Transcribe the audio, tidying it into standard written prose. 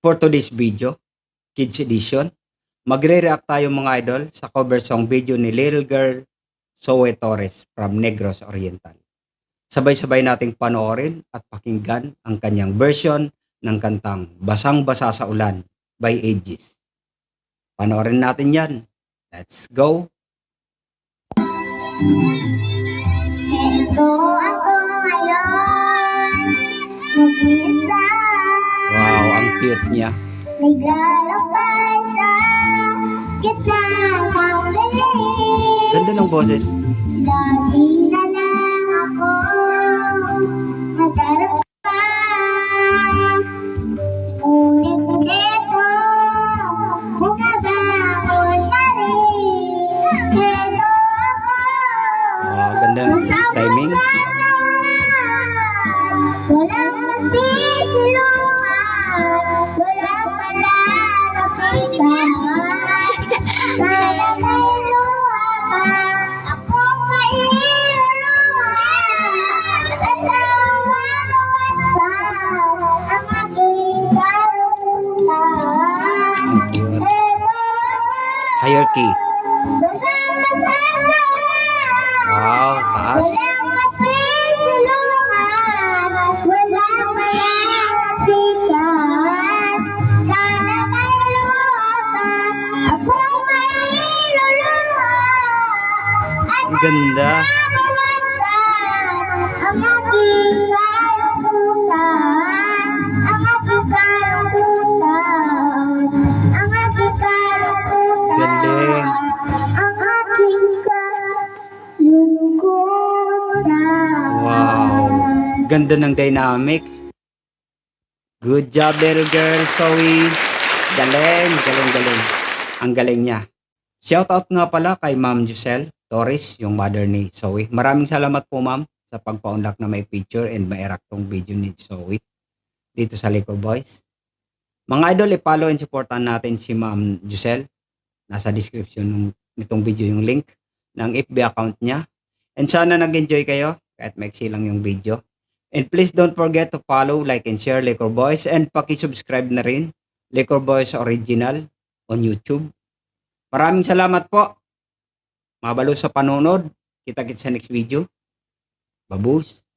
For today's video, Kids Edition, magre-react tayo mga idol sa cover song video ni Little Girl Zoe Torres from Negros Oriental. Sabay-sabay nating panoorin at pakinggan ang kanyang version ng kantang Basang-Basa sa Ulan by Aegis. Panoorin natin yan. Let's go! Ito ako ngayon, mag-isa. Wow, ang cute niya. Naglalakad sa gitna ng galing. Ganda ng boses. Dati na lang ako nagarap pa. Ngunit ito, bumabangon pa rin. Ito ako. Wow, ganda ng timing. Walang masisilungan, walang malalapitan. Sana may luha pa, akong mailuluhan. At nawawasan ang aking karunungan. Ang cute. Ito Higher key. basa-basa sa ulan. Wow, taas. Walang masisilungan, walang malalapitan. Sana may luha pa, akong mailuluhan. At Ang ganda. nabawasan ang aking kalungkutan. Ang aking kalungkutan. Ang aking kalungkutan. Galing. Ang aking kalungkutan. Wow. Ganda ng dynamic. Good job, little girl, Zoe. Galing, galing, galing. Ang galing niya. Shoutout nga pala kay Ma'am Giselle Torres, yung mother ni Zoe. Maraming salamat po, ma'am, sa pagpaunlak na may picture and may eraktong video ni Zoe dito sa Lico Boys. Mga idol, i-follow and supportan natin si Ma'am Giselle. Nasa description nitong video yung link ng FB account niya. And sana nag-enjoy kayo kahit maiksi lang yung video. And please don't forget to follow, like, and share Lico Boys. And paki-subscribe na rin Lico Boys Original on YouTube. Maraming salamat po. Mabalo sa panonood. Kita-kits sa next video. Babus.